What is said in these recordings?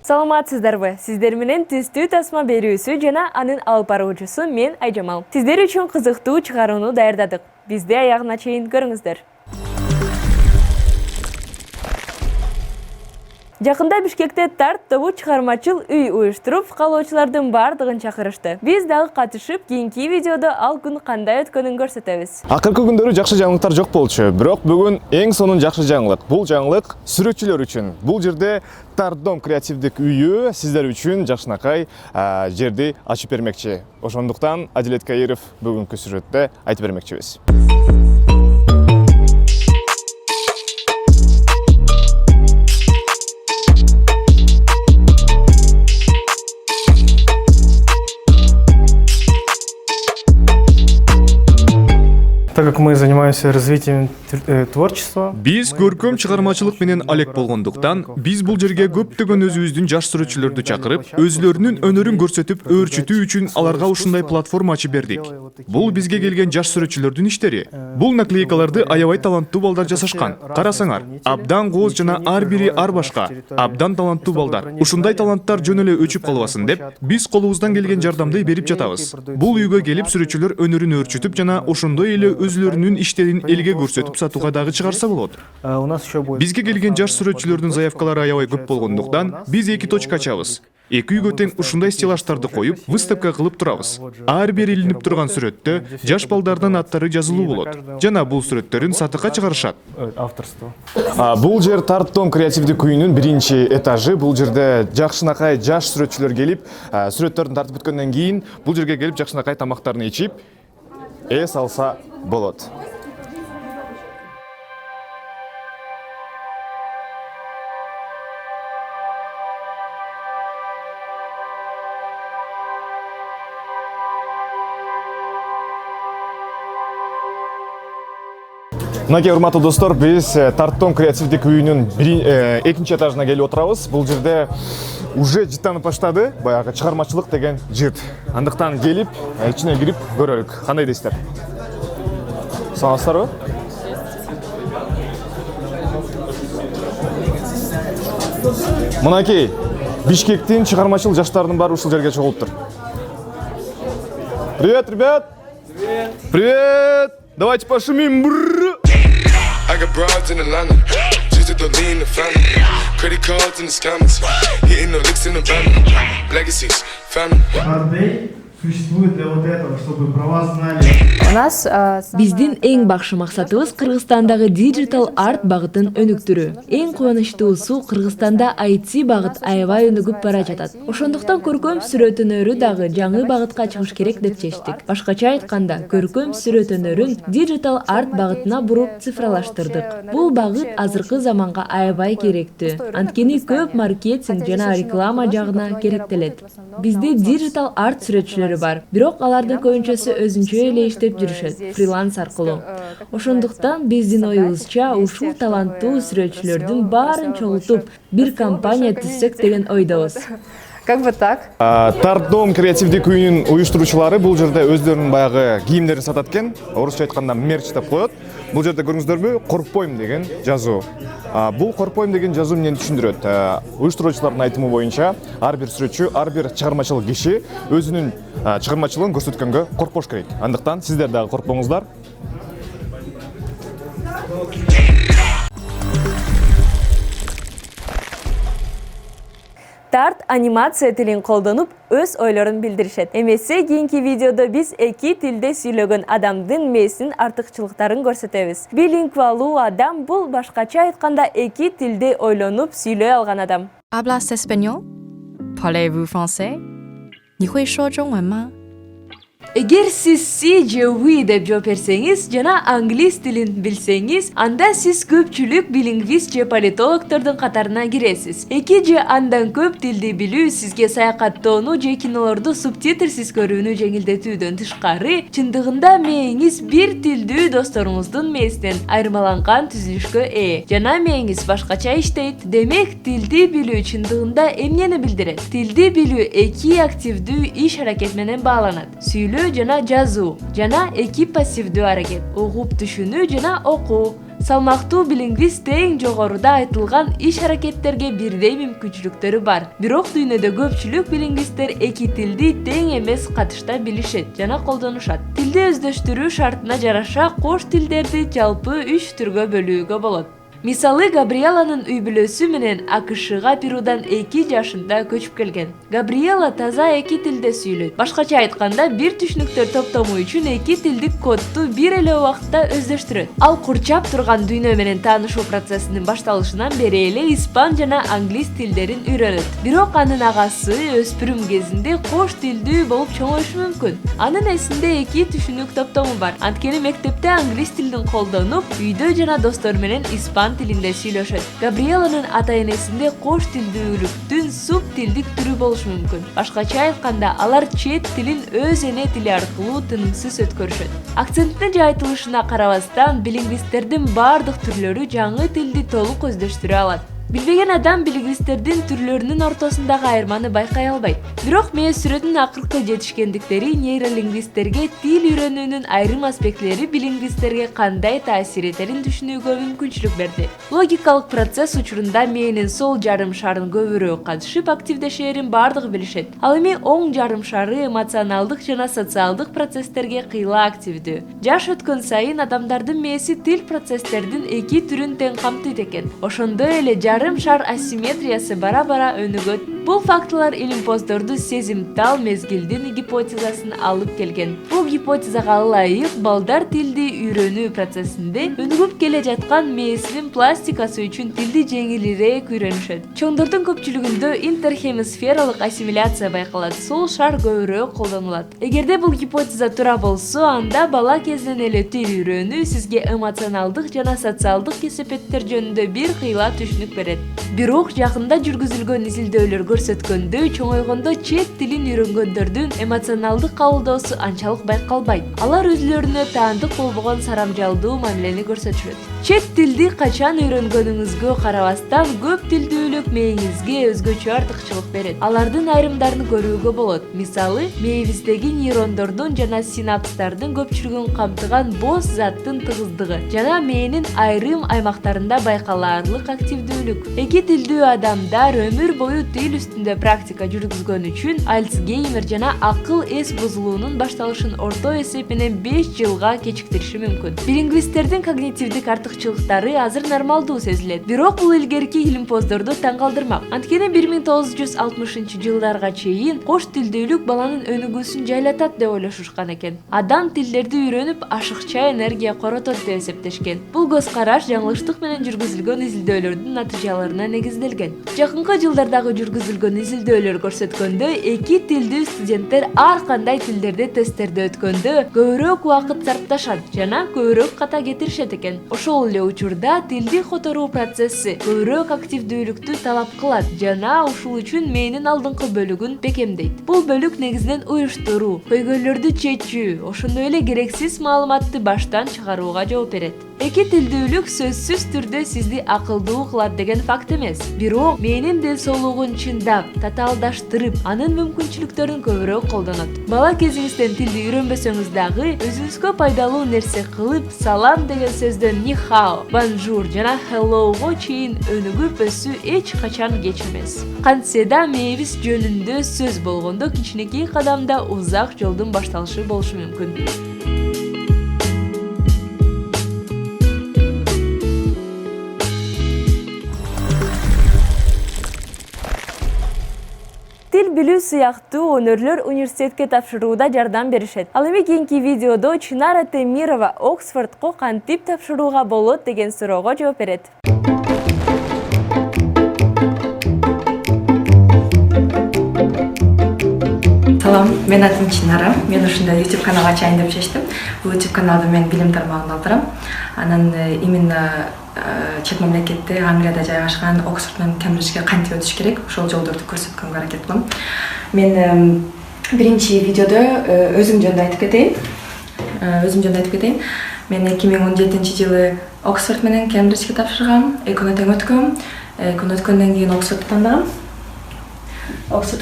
Саламатсыздарбы? Сиздер менен түстүү тасма берүүсү жана анын алып баруучусу мен Айжамал. Сиздер үчүн кызыктуу чыгарууну даярдадык. Бизди аягына чейин көрүңүздөр. Жакында Бишкекте Тарт тобу чыгармачыл үй уюштуруп, каалоочулардын бардыгын чакырышты. Биз дагы катышып, кийинки видеодо ал күн кандай өткөнүн көрсөтөбүз. Акыркы күндөрү жакшы жаңылыктар жок болчу, бирок бүгүн эң сонун жакшы жаңылык. Бул жаңылык сүрөтчүлөр үчүн. Бул жерде Тарт креативдик үйү сиздер үчүн жакшынакай жерди ачып бермекчи. Ошондуктан Адилет Каиров бүгүнкү сюжетте айтып бермекчибиз. Так как мы занимаемся развитием творчества. Биз көркөм чыгармачылык менен алек болгондуктан, биз бул жерге көптөгөн өзүбүздүн жаш сүрөтчүлөрдү чакырып, өзүлөрүнүн өнөрүн көрсөтүп, өөрчүтүү үчүн аларга ушундай платформа ачып бердик. Бул бизге келген жаш сүрөтчүлөрдүн иштери. Бул наклейкаларды аябай таланттуу балдар жасашкан. Карасаңар, абдан кооз жана ар бири ар башка, абдан таланттуу балдар. Ушундай таланттар жөн эле өчүп калбасын деп, биз колубуздан келген жардамды берип жатабыз. Бул үйгө келип сүрөтчүлөр өнөрүн өөрчүтүп жана ошондой эле өзүлөрүнүн иштерин элге көрсөтүп сатууга дагы чыгарса болот. Бизге келген жаш сүрөтчүлөрдүн заявкалары аябай көп болгондуктан, биз 2 точка ачабыз. Эки үйгө тең ушундай стеллаждарды коюп, выставка кылып турабыз. Ар бир илинип турган сүрөттө жаш балдардын аттары жазылуу болот. Жана бул сүрөттөрүн сатыкка чыгарышат. Авторство. Бул жер Тарт креативдик үйүнүн биринчи этажы. Бул жерде жакшынакай жаш сүрөтчүлөр келип, сүрөттөрүн тартып бүткөндөн кийин бул жерге келип жакшынакай тамактарын ичип, эс алса болот. Мынакей урматтуу достор, биз Тарт креативдик үйүнүн экинчи этажына келип отурабыз. Бул жерде уже жыттанып баштады, баягы чыгармачылык деген жыт. Андыктан келип, ичине кирип көрөлүк. Кандай дейсиздер? Саламатсыздарбы? Мынакей Бишкектин чыгармачыл жаштарынын баары ушул жерге чогулуптур. Привет, ребят! Привет! Привет! Давайте пошумим! I got broads in Atlanta, just to lean the family. Credit cards in the scammers, hitting the licks in the van. Legacies, family. Существует для вот этого, чтобы про вас знали. Биздин эң бакшы максатыбыз Кыргызстандагы диджитал арт багытын өнүктүрүү. Эң кубанычтуусу Кыргызстанда IT багыт аябай өнүгүп бара жатат. Ошондуктан көркөм сүрөт өнөрү дагы жаңы багытка чыгыш керек деп чечтик. Башкача айтканда, көркөм сүрөт өнөрүн диджитал арт багытына буруп цифрлаштырдык. Бул багыт азыркы заманга аябай керектүү. Анткени көп маркетинг жана реклама жагына керектелет. Бизде диджитал арт сүрөтчүлөрү бар, бирок алардын көбүнчөсү өзүнчө эле иштеп жүрүшөт, фриланс аркылуу. Ошондуктан биздин оюбузча ушул таланттуу сүрөтчүлөрдүн баарын чогултуп, бир компания түзсөк деген ойдобуз. Как бы так. Тарт креативдик үйүнүн уюштуруучулары бул жерде өздөрүнүн баягы кийимдерин сатат экен. Орусча айтканда мерч деп коет. Бул жерде көрүңүздөрбү, коркпойм деген жазуу. Бул коркпойм деген жазуу эмнени түшүндүрөт? Уюштуруучулардын айтымы боюнча, ар бир сүрөтчү, ар бир чыгармачыл киши өзүнүн чыгармачылыгын көрсөткөнгө коркпош керек. Андыктан сиздер дагы коркпоңуздар. Тарт анимация тилин колдонуп, өз ойлорун билдиришет. Эмесе кийинки видеодо биз эки тилде сүйлөгөн адамдын мээсинин артыкчылыктарын көрсөтөбүз. Билингвалуу адам бул башкача айтканда эки тилде ойлонуп сүйлөй алган адам. Hablas español? Parlez-vous français? 你会说中文吗? Эгер сиз си же we деп жооп берсеңиз жана англис тилин билсеңиз, анда сиз көпчүлүк билингвист же политологдордун катарына киресиз. 2 же андан көп тилди билүү сизге саякаттоону же кинолорду субтитрсиз көрүүнү жеңилдетүүдөн тышкары, чындыгында мээңиз бир тилдүү досторуңуздун мээсинен айырмаланган түзүлүшкө ээ жана мээңиз башкача иштейт. Демек, тилди билүү чындыгында эмнени билдирет? Тилди билүү 2 активдүү иш аракет менен бааланат. Сүйлөө жана жазуу жана 2 пассивдүү аракет, угуп түшүнүү жана окуу. Салмактуу билингвист эң жогоруда айтылган иш аракеттерге бирдей мүмкүнчүлүктөрү бар. Бирок дүйнөдө көпчүлүк билингвисттер 2 тилди тең эмес катышта билишет жана колдонушат. Тилди өздөштүрүү шартына жараша кош тилдерди жалпы 3 түргө бөлүүгө болот. Мисалы, Габриэланын үй бүлөсү менен АКШга Перудан 2 жашында көчүп келген. Габриэла таза 2 тилде сүйлөйт. Башкача айтканда, бир түшүнүктөр топтому үчүн 2 тилдик кодду бир эле убакытта өздөштүрөт. Ал курчап турган дүйнө менен таанышуу процессинин башталышынан бери эле испан жана англис тилдерин үйрөнөт. Бирок анын агасы өспүрүм кезинде кош тилдүү болуп чоңоюшу мүмкүн. Анын эсинде 2 түшүнүк топтому бар. Анткени мектепте англис тилин колдонуп, үйдө жана достор менен испан тилинде сүйлөшөт. Габриэланын ата-энесинде кош тилдүүлүктүн суб тилдик түрү болушу мүмкүн. Башкача айтканда, алар чет тилин өз эне тили аркылуу тынымсыз өткөрүшөт. Акценттин же айтылышына карабастан, билингвисттердин бардык түрлөрү жаңы тилди толук өздөштүрө алат. Билбеген адам билингвисттердин түрлөрүнүн ортосундагы айырманы байкай албайт. Бирок мээ-сүрөтүн акыркы жетишкендиктери нейролингвисттерге тил үйрөнүүнүн айрым аспектилери билингвисттерге кандай таасир этерин түшүнүүгө мүмкүнчүлүк берди. Логикалык процесс учурунда мээнин сол жарым шарын көбүрөөк катышып активдешээрин бардыгы билишет. Ал эми оң жарым шары эмоционалдык жана социалдык процесстерге кыйла активдүү. Жаш өткөн сайын адамдардын мээси тил процесстердин 2 түрүн тең камтыйт экен. Ошондой эле жарым шар асимметриясы бара-бара өнүгөт. Бул фактылар илимпоздорду сезимтал мезгилдин гипотезасын алып келген. Бул гипотезага ылайык балдар тилди үйрөнүү процессинде өнүгүп келе жаткан мээсинин пластикасы үчүн тилди жеңилирээк үйрөнүшөт. Чоңдордун көпчүлүгүндө интерхемисфералык ассимиляция байкалат, сол шар көбүрөөк колдонулат. Эгерде бул гипотеза туура болсо, анда бала кезинен эле тил үйрөнүү сизге эмоционалдык жана социалдык кесепеттер жөнүндө бир кыйла түшүнүк берет. Бирок жакында жүргүзүлгөн изилдөөлөр көрсөткөндөй, чоңойгондо чет тилин үйрөнгөндөрдүн эмоционалдык кабылдоосу анчалык байкалбайт. Алар өзүлөрүнө таандык болбогон сарамжалдуу мамилени көрсөтүшөт. Чет тилди качан үйрөнгөнүңүзгө карабастан, көп тилдүүлүк мээңизге өзгөчө артыкчылык берет. Алардын айрымдарын көрүүгө болот. Мисалы, мээбиздеги нейрондордун жана синапстардын көпчүлүгүн камтыган боз заттын тыгыздыгы жана мээнин айрым аймактарында байкалаарлык активдүүлүк. 2 тилдүү адамдар өмүр бою тил үстүндө практика жүргүзгөн үчүн Альцгеймер жана акыл эс бузулуунун башталышын орто эсеп менен 5 жылга кечиктириши мүмкүн. Билингвисттердин когнитивдик артыкчылыктары азыр нормалдуу сезилет. Бирок бул илгерки илимпоздорду таң калтырмак. Анткени 1960-жылдарга чейин кош тилдүүлүк баланын өнүгүүсүн жайлатат деп ойлошушкан экен. Адам тилдерди үйрөнүп ашыкча энергия коротот деп эсептешкен. Бул көз караш жаңылыштык менен жүргүзүлгөн изилдөөлөрдүн натыйжаларына негизделген. Жакынкы жылдардагы жүргүзүлгөн изилдөөлөр көрсөткөндөй, 2 тилдүү студенттер ар кандай тилдерде тесттерди өткөндө көбүрөөк убакыт сарпташат жана көбүрөөк ката кетиришет экен. Ошол эле учурда тилди которуу процесси көбүрөөк активдүүлүктү талап кылат жана ушул үчүн мээнин алдыңкы бөлүгүн бекемдейт. Бул бөлүк негизинен уюштуруу, көйгөйлөрдү чечүү, ошондой эле керексиз маалыматты баштан чыгарууга жооп берет. 2 тилдүүлүк сөзсүз түрдө сизди акылдуу кылат деген факт эмес. Бирок мээнин ден соолугун чындап, татаалдаштырып, анын мүмкүнчүлүктөрүн көбүрөөк колдонот. Бала кезиңизден тилди үйрөнбөсөңүз дагы, өзүңүзгө пайдалуу нерсе кылып, салам деген сөздөн ни хао, бонжур жана hello'го чейин өнүгүп өсүү эч качан кеч эмес. Кантсе да мээбиз жөнүндө сөз болгондо кичинекей кадамда узак жолдун башталышы болушу мүмкүн. Тил билүү сыяктуу өнөрлөр университетке тапшырууда жардам беришет. Ал эми кийинки видеодо Чынара Темирова Оксфордко кантип тапшырууга болот деген суроого жооп берет. Салам, мен атым Чинара. Мен ушундай YouTube канал ачайын деп чечтим. Бул YouTube каналда мен билим тармагында алдырам. Анан именно чет мамлекетте Англияда жайгашкан Оксфорд менен Кембриджге кантип өтүш керек, ошол жолдорду көрсөткөнгө аракет кылам. Мен биринчи видеодо өзүм жөнүндө айтып кетейин. Мен 2017-жылы Оксфорд менен Кембриджге тапшыргам, экөөнө тең өткөм. Экөөнө өткөндөн кийин Оксфордду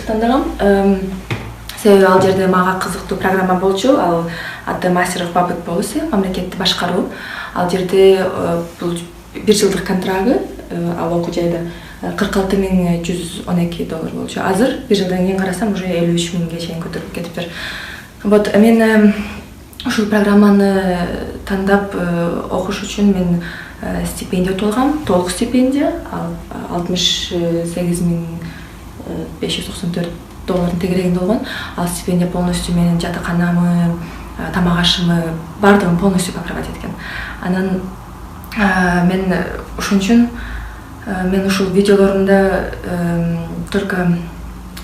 тандагам. Себеби ал жерде мага кызыктуу программа болчу. Ал аты Master of Public Policy, мамлекетти башкаруу. Ал жерде бул 1 жылдык контрагы, ал окуу жайда $46,112 болчу. Азыр 1 жылдан кийин карасам уже 53,000ге чейин көтөрүлүп кетиптир. Вот мен ушул программаны тандап окуш үчүн мен стипендия алгам, толук стипендия, $68,594 тегерегинде болгон. Ал стипендия полностью менин жатаканамы, тамак ашымы бардыгын полностью покрывать эткен. Анан мен ошон үчүн мен ушул видеолорумда только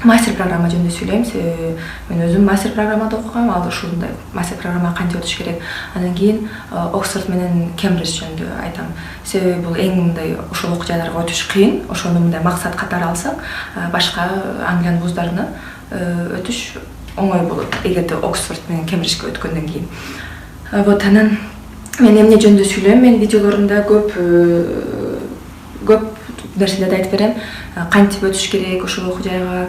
мастер программа жөнүндө сүйлөйм. Себеби мен өзүм мастер программада окугам, ал ушундай мастер программа кантип өтүш керек. Андан кийин Оксфорд менен Кембридж жөнүндө айтам. Себеби бул эң мындай ошол окуу жайларга өтүш кыйын. Ошону мындай максат катары алсак, башка Англиянын вуздарына өтүш оңой болот, эгерде Оксфорд менен Кембриджге өткөндөн кийин. Вот анан мен эмне жөнүндө сүйлөйм? Мен видеолорумда көп нерселерди айтып берем. Кантип өтүш керек, ошол окуу жайга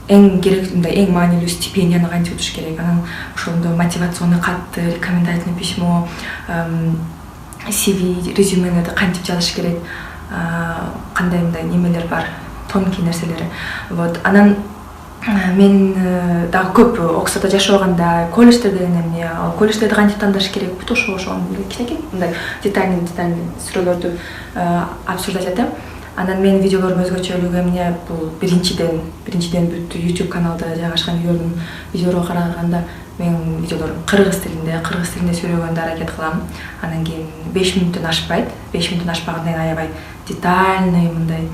эң керек, мындай эң маанилүү стипендияны кантип өтүш керек. Анан ошондо мотивационный катты, рекомендательный письмо, CV, резюмелерди кантип жазыш керек, кандай мындай немелер бар, тонкий нерселери. Вот анан мен дагы көп Оксфорддо жашаганда колледждерде эмне, колледждерди кантип тандаш керек, бүт ошол кичинекей мындай детальный сүрөлөрдү обсуждать этем. Анан менин видеолорум өзгөчөлүгү эмне, бул биринчиден бүт YouTube каналда жайгашкан видеолорго караганда менин видеолорум кыргыз тилинде сүйлөгөнгө аракет кылам. Анан кийин 5 мүнөттөн ашпайт. 5 мүнөттөн ашпагандан кийин аябай детальный мындай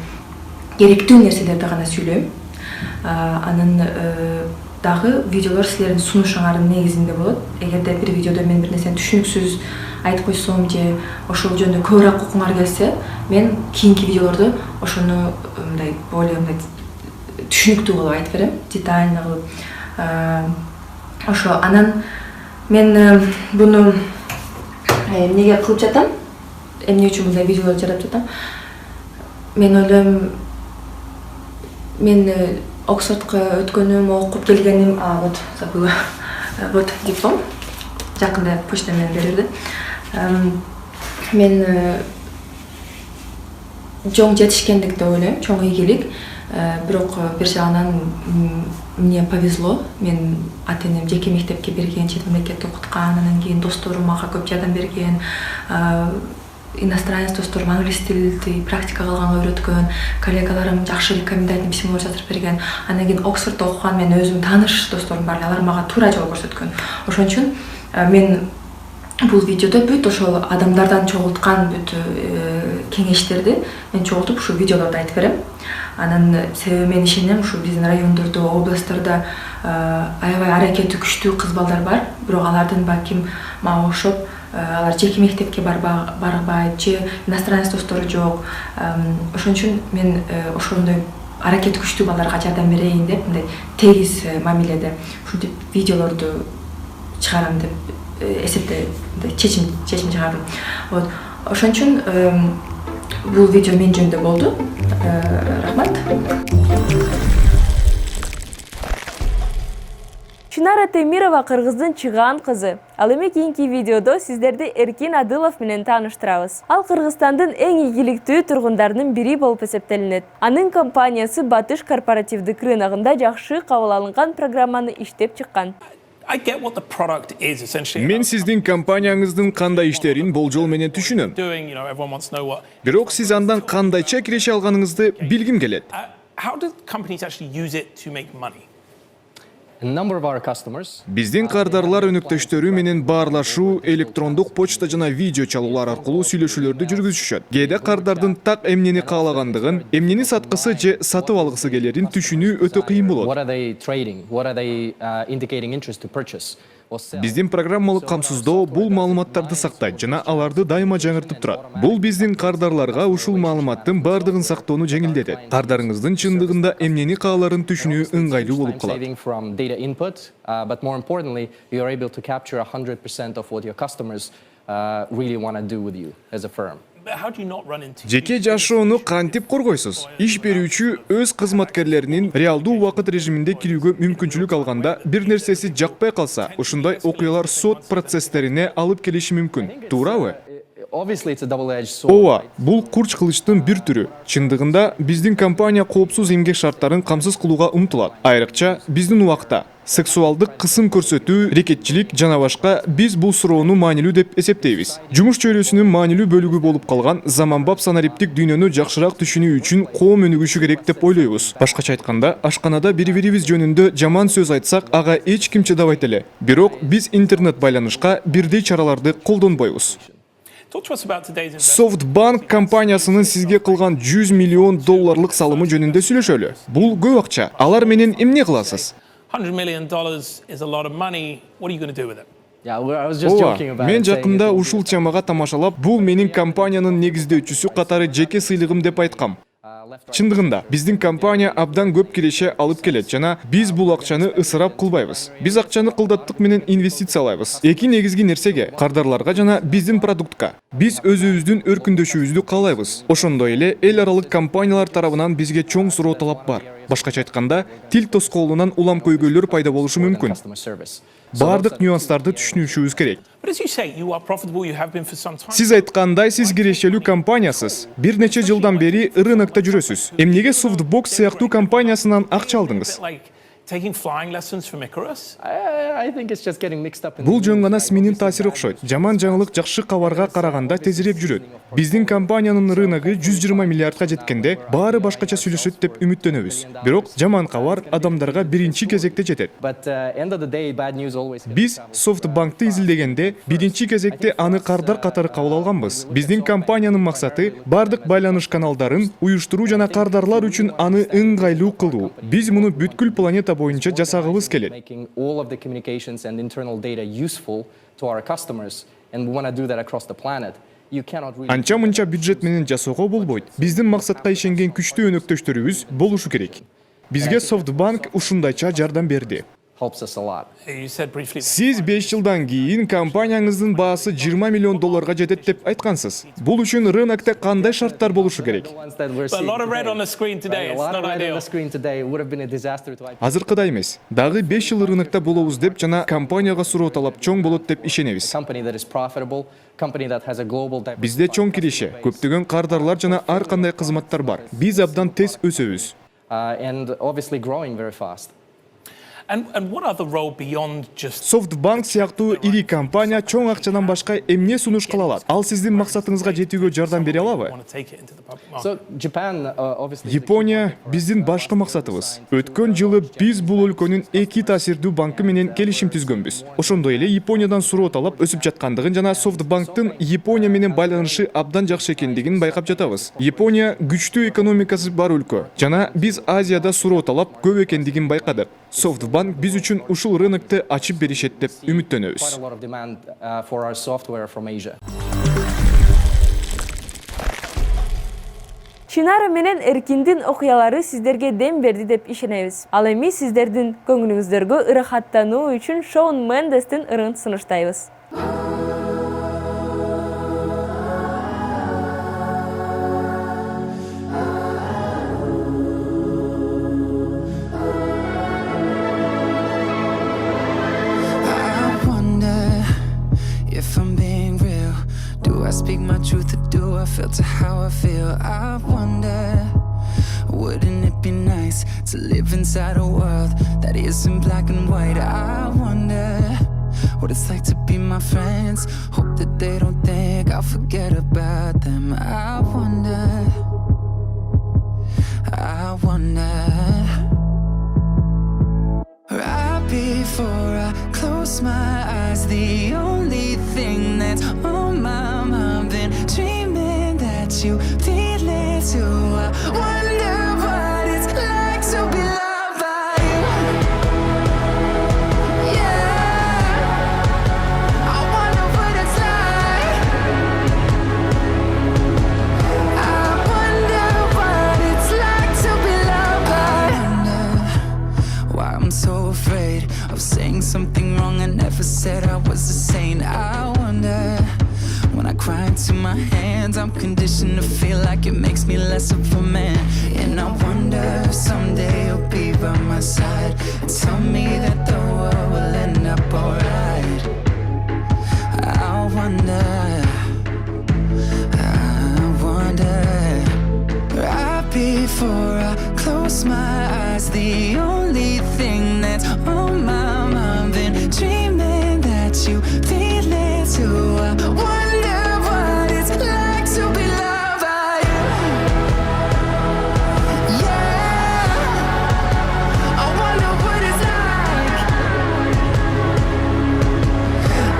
керектүү нерселерди гана сүйлөйм. Анан дагы видеолор силердин сунушуңардын негизинде болот. Эгерде бир видеодо мен бир нерсени түшүнүксүз айтып койсом же ошол жөнүндө көбүрөөк окуңар келсе, мен кийинки видеолордо ошону мындай более мындай түшүнүктүү кылып айтып берем, детально кылып. Ошо анан мен буну эмнеге кылып жатам? Эмне үчүн мындай видеолор жаратып жатам? Мен ойлойм, мен Оксфордко өткөнүм, окуп келгеним, вот забыла. Вот диплом. Жакында почта менен берилди. Мен чоң жетишкендик деп ойлойм, чоң ийгилик. Бирок бир жагынан мне повезло. Мен ата-энем жеке мектепке берген, чет мамлекетте окуткан, анан кийин досторум мага көп жардам берген. Иностранец досторум англис тилди практика кылганга үйрөткөн, коллегаларым жакшы рекомендательный письмолор жаздырып берген. Андан кийин Оксфорддо окуган мен өзүм тааныш досторум бар, алар мага туура жол көрсөткөн. Ошон үчүн мен бул видеодо бүт ошол адамдардан чогулткан бүт кеңештерди мен чогултуп ушул видеолордо айтып берем. Анан себеби мен ишенем, ушул биздин райондордо, областтарда аябай аракети күчтүү кыз балдар бар, бирок алардын балким мага окшоп алар жеке мектепке барбайт же иностранец достору жок. Ошон үчүн мен ошондой аракети күчтүү балдарга жардам берейин деп, мындай тегиз мамиледе ушинтип видеолорду чыгарам деп эсептеп чечим чыгардым. Вот ошон үчүн бул видео мен жөнүндө болду. Рахмат. Чынара Темирова кыргыздын чыгаан кызы. Ал эми кийинки видеодо сиздерди Эркин Адылов менен тааныштырабыз. Ал Кыргызстандын эң ийгиликтүү тургундарынын бири болуп эсептелинет. Анын компаниясы Батыш корпоративдик рыногунда жакшы кабыл алынган программаны иштеп чыккан. Мен сиздин компанияңыздын кандай иштерин болжол менен түшүнөм. Бирок сиз андан кандайча киреше алганыңызды билгим келет. A number of our customers Биздин кардарлар өнөктөштөрү менен баарлашуу, электрондук почта жана видео чалуулар аркылуу сүйлөшүүлөрдү жүргүзүшөт. Кээде кардардын так эмнени каалагандыгын, эмнени саткысы же сатып алгысы келерин түшүнүү өтө кыйын болот. what are they trading, what are they indicating interest to purchase or sell. Биздин программалык камсыздоо бул маалыматтарды сактайт жана аларды дайыма жаңыртып турат. Бул биздин кардарларга ушул маалыматтын бардыгын сактоону жеңилдетет. Кардарыңыздын чындыгында эмнени кааларын түшүнүү ыңгайлуу болуп калат. Saving from data input, but more importantly, you are able to capture 100% of what your customers really want to do with you as a firm. But how do you not run into Жеке жашоону кантип коргойсуз? Иш берүүчү өз кызматкерлеринин реалдуу убакыт режиминде кирүүгө мүмкүнчүлүк алганда бир нерсеси жакпай калса, ушундай окуялар сот процесстерине алып келиши мүмкүн. Туурабы? Obviously, it's a double-edged sword. Ооба, бул курч кылычтын бир түрү. Чындыгында биздин компания коопсуз эмгек шарттарын камсыз кылууга умтулат. Айрыкча биздин убакта сексуалдык кысым көрсөтүү, рекетчилик жана башка биз бул суроону маанилүү деп эсептейбиз. Жумуш чөйрөсүнүн маанилүү бөлүгү болуп калган заманбап санариптик дүйнөнү жакшыраак түшүнүү үчүн коом өнүгүшү керек деп ойлойбуз. Башкача айтканда, ашканада бири-бирибиз жөнүндө жаман сөз айтсак, ага эч ким чыдабайт эле. Бирок биз интернет байланышка бирдей чараларды колдонбойбуз. Talk to us about today's investment. SoftBank компаниясынын сизге кылган $100 миллион салымы жөнүндө сүйлөшөлү. Бул көп акча. Алар менен эмне кыласыз? $100 million is a lot of money. What are you going to do with it? Yeah, I was just Ооба, joking about мен it, saying жакында it's- ушул темага тамашалап, бул менин компаниянын негиздөөчүсү катары жеке сыйлыгым деп айткам. Чындыгында, биздин компания абдан көп киреше алып келет жана биз бул акчаны ысырап кылбайбыз. Биз акчаны кылдаттык менен инвестициялайбыз. Эки негизги нерсеге, кардарларга жана биздин продуктка. Биз өзүбүздүн өркүндөшүүбүздү каалайбыз. Ошондой эле эл аралык компаниялар тарабынан бизге чоң суроо талап бар. Башкача айтканда, тил тоскоолунан улам көйгөйлөр пайда болушу мүмкүн. customer service. Бардык нюанстарды түшүнүшүбүз керек. But as you say, you are profitable. You have been for some time. Сиз айткандай, сиз кирешелүү компаниясыз. Бир нече жылдан бери рынокто жүрөсүз. Эмнеге SoftBank сыяктуу компаниясынан акча алдыңыз? Like taking flying lessons from Icarus. I think it's just getting mixed up in Бул жөн гана сменин таасири окшойт. Жаман жаңылык жакшы кабарга караганда тезирээк жүрөт. Биздин компаниянын рыногу 120 миллиардга жеткенде баары башкача сүйлөшөт деп үмүттөнөбүз. Бирок жаман кабар адамдарга биринчи кезекте жетет. But end of the day, bad news always. Биз SoftBank'ты изилдегенде биринчи кезекте аны кардар катары кабыл алганбыз. Биздин компаниянын максаты бардык байланыш каналдарын уюштуруу жана кардарлар үчүн аны ыңгайлуу кылуу. Биз муну бүткүл планета боюнча жасагыбыз келет. Making all of the communications and internal data useful to our customers, and we want to do that across the planet. You cannot really Анча-мынча бюджет менен жасоого болбойт. Биздин максатка ишенген күчтүү өнөктөштөрүбүз болушу керек. Бизге SoftBank ушундайча жардам берди. helps us a lot. You said briefly. Сиз 5 жылдан кийин компанияңыздын баасы $20 миллион жетет деп айткансыз. Бул үчүн рынокто кандай шарттар болушу керек? The ones that we're But a seeing lot of red today. on the screen today. Right, a It's lot not of red on ideal. the screen today would have been a disaster to IPO. Азыркыдай эмес. Дагы 5 жыл рынокто болобуз деп жана компанияга суроо талап чоң болот деп ишенебиз. Company that is profitable, company that has a global Бизде чоң киреше, көптөгөн кардарлар жана ар кандай кызматтар бар. Биз абдан тез өсөбүз. and obviously growing very fast. And what other role beyond just SoftBank сыяктуу ири компания чоң акчадан башка эмне сунуш кыла алат? Ал сиздин максатыңызга жетүүгө жардам бере алабы? want to take it into the public market? So Japan obviously. Япония биздин башкы максатыбыз. Өткөн жылы биз бул өлкөнүн эки таасирдүү банкы менен келишим түзгөнбүз. Ошондой эле Япониядан суроо талап өсүп жаткандыгын жана SoftBanktын Япония менен байланышы абдан жакшы экендигин байкап жатабыз. Япония күчтүү экономикасы бар өлкө жана биз Азияда суроо талап көп экендигин байкадык. SoftBank биз үчүн ушул рынокты ачып беришет деп Quite үмүттөнөбүз. a lot of demand for our software from Asia. Чынары менен Эркиндин окуялары сиздерге дем берди деп ишенебиз. Ал эми сиздердин көңүлүңүздөргө ырахаттануу үчүн Шон Мендестин ырын сунуштайбыз. I wonder if I'm being real. Do I speak my truth or do I filter how I feel? I wonder, wouldn't it be nice to live inside a world that isn't black and white? I wonder what it's like to be my friends. Hope that they don't think I'll forget about them. I wonder, I wonder. I've been close my eyes, the only thing that's on my mind, been dreaming that you feel it too. I wonder what it's like to be loved by you. Yeah, I wonder what it's like. I wonder what it's like to be loved by you. I wonder why I'm so afraid of saying something wrong I never said I was a saint. I wonder when I cry into my hands, I'm conditioned to feel like it makes me less of a man. And I wonder if someday you'll be by my side and tell me that the world will end up alright. I wonder right before I close my eyes, the only thing that's on my mind, been dreaming that you feel it too. I wonder what it's like to be loved by you. Yeah, I wonder what it's like.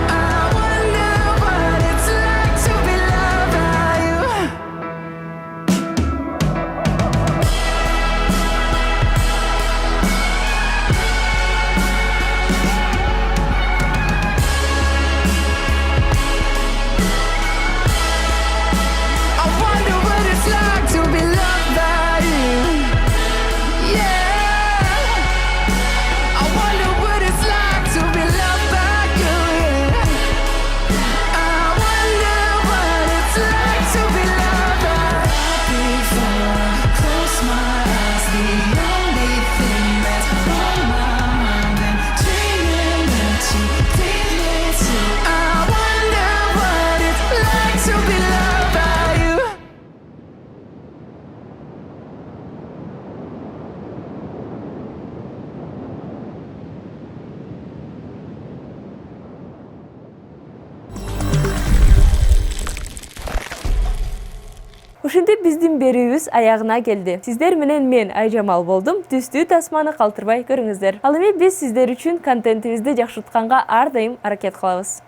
I wonder what it's like to be loved by you. I wonder what it's like to be loved by you. Yeah, I wonder what it's like to be loved by you. Yeah, I wonder what it's like to be loved by you. Before I close my eyes, the only thing that's on my mind, and dreaming that you feel it too. I wonder what it's like to be loved by you. Ушинтип биздин берүүбүз аягына келди. Сиздер менен мен Айжамал болдум. Түстүү тасманы калтырбай көрүңүздөр. Ал эми биз сиздер үчүн контентибизди жакшыртканга ар дайым аракет кылабыз.